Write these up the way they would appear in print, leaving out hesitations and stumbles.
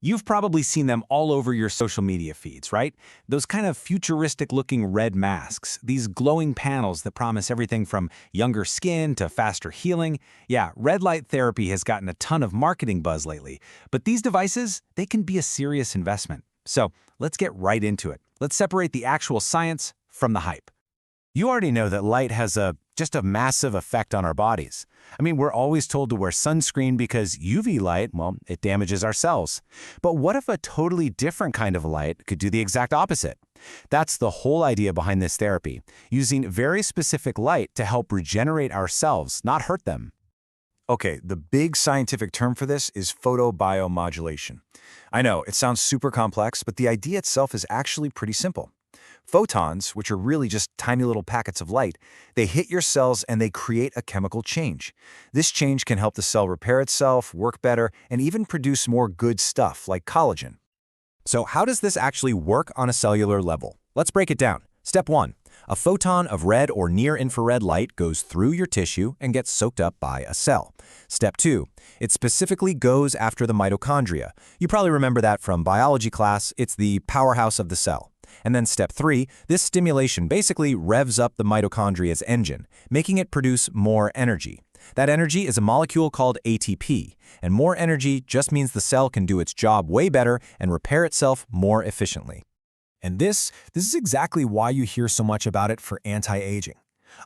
You've probably seen them all over your social media feeds, right? Those kind of futuristic-looking red masks, these glowing panels that promise everything from younger skin to faster healing. Yeah, red light therapy has gotten a ton of marketing buzz lately, but these devices, they can be a serious investment. So let's get right into it. Let's separate the actual science from the hype. You already know that light has just a massive effect on our bodies. I mean, we're always told to wear sunscreen because UV light, well, it damages our cells. But what if a totally different kind of light could do the exact opposite? That's the whole idea behind this therapy, using very specific light to help regenerate our cells, not hurt them. Okay, the big scientific term for this is photobiomodulation. I know, it sounds super complex, but the idea itself is actually pretty simple. Photons, which are really just tiny little packets of light, they hit your cells and they create a chemical change. This change can help the cell repair itself, work better, and even produce more good stuff like collagen. So how does this actually work on a cellular level? Let's break it down. Step 1. A photon of red or near-infrared light goes through your tissue and gets soaked up by a cell. Step 2. It specifically goes after the mitochondria. You probably remember that from biology class. It's the powerhouse of the cell. And then step 3, this stimulation basically revs up the mitochondria's engine, making it produce more energy. That energy is a molecule called ATP, and more energy just means the cell can do its job way better and repair itself more efficiently. And this is exactly why you hear so much about it for anti-aging.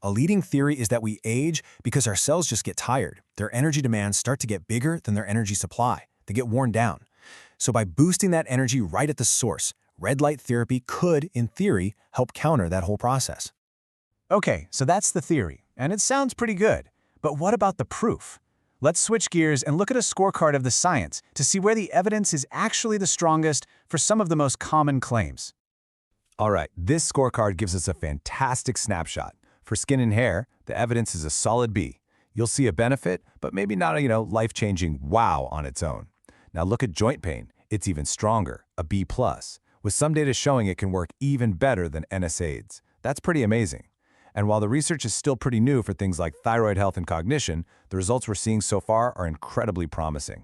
A leading theory is that we age because our cells just get tired. Their energy demands start to get bigger than their energy supply. They get worn down. So by boosting that energy right at the source, red light therapy could, in theory, help counter that whole process. Okay, so that's the theory, and it sounds pretty good. But what about the proof? Let's switch gears and look at a scorecard of the science to see where the evidence is actually the strongest for some of the most common claims. All right, this scorecard gives us a fantastic snapshot. For skin and hair, the evidence is a solid B. You'll see a benefit, but maybe not a, life-changing wow on its own. Now look at joint pain. It's even stronger, a B+, with some data showing it can work even better than NSAIDs. That's pretty amazing. And while the research is still pretty new for things like thyroid health and cognition, the results we're seeing so far are incredibly promising.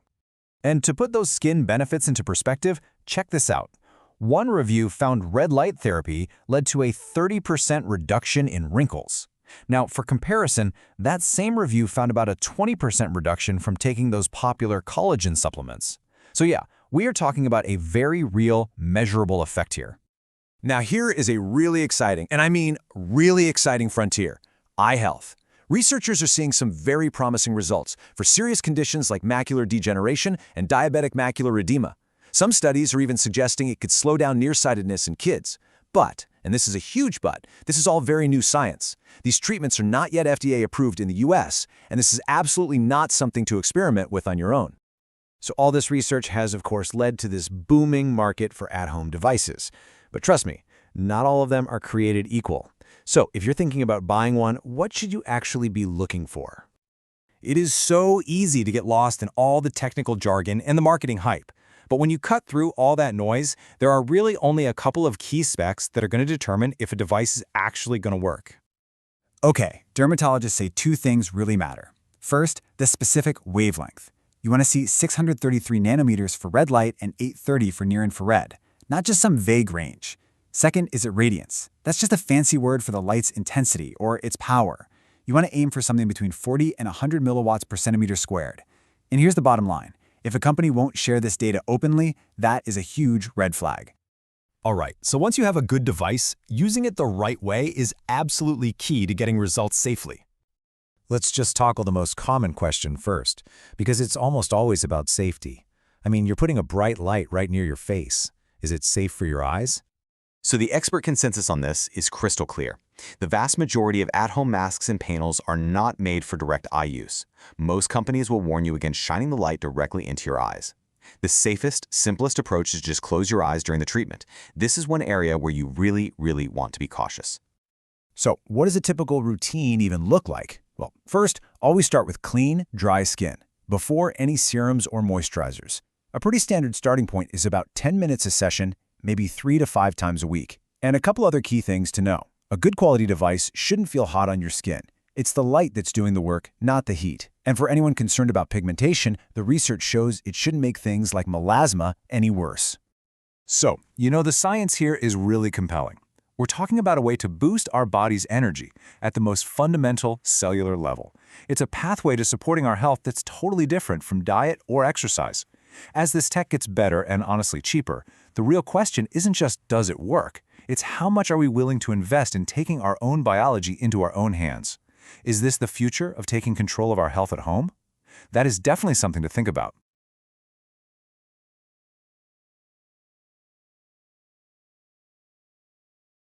And to put those skin benefits into perspective, check this out. One review found red light therapy led to a 30% reduction in wrinkles. Now, for comparison, that same review found about a 20% reduction from taking those popular collagen supplements. So yeah, we are talking about a very real, measurable effect here. Now here is a really exciting, and I mean really exciting frontier, eye health. Researchers are seeing some very promising results for serious conditions like macular degeneration and diabetic macular edema. Some studies are even suggesting it could slow down nearsightedness in kids. But, and this is a huge but, this is all very new science. These treatments are not yet FDA approved in the US, and this is absolutely not something to experiment with on your own. So all this research has, of course, led to this booming market for at-home devices. But trust me, not all of them are created equal. So if you're thinking about buying one, what should you actually be looking for? It is so easy to get lost in all the technical jargon and the marketing hype. But when you cut through all that noise, there are really only a couple of key specs that are going to determine if a device is actually going to work. Okay, dermatologists say two things really matter. First, the specific wavelength. You want to see 633 nanometers for red light and 830 for near-infrared, not just some vague range. Second is irradiance. That's just a fancy word for the light's intensity or its power. You want to aim for something between 40 and 100 milliwatts per centimeter squared. And here's the bottom line. If a company won't share this data openly, that is a huge red flag. All right, so once you have a good device, using it the right way is absolutely key to getting results safely. Let's just tackle the most common question first, because it's almost always about safety. I mean, you're putting a bright light right near your face. Is it safe for your eyes? So the expert consensus on this is crystal clear. The vast majority of at-home masks and panels are not made for direct eye use. Most companies will warn you against shining the light directly into your eyes. The safest, simplest approach is just close your eyes during the treatment. This is one area where you really want to be cautious. So what does a typical routine even look like? Well, first, always start with clean, dry skin, before any serums or moisturizers. A pretty standard starting point is about 10 minutes a session, maybe 3 to 5 times a week. And a couple other key things to know. A good quality device shouldn't feel hot on your skin. It's the light that's doing the work, not the heat. And for anyone concerned about pigmentation, the research shows it shouldn't make things like melasma any worse. So, the science here is really compelling. We're talking about a way to boost our body's energy at the most fundamental cellular level. It's a pathway to supporting our health that's totally different from diet or exercise. As this tech gets better and honestly cheaper, the real question isn't just does it work, it's how much are we willing to invest in taking our own biology into our own hands. Is this the future of taking control of our health at home? That is definitely something to think about.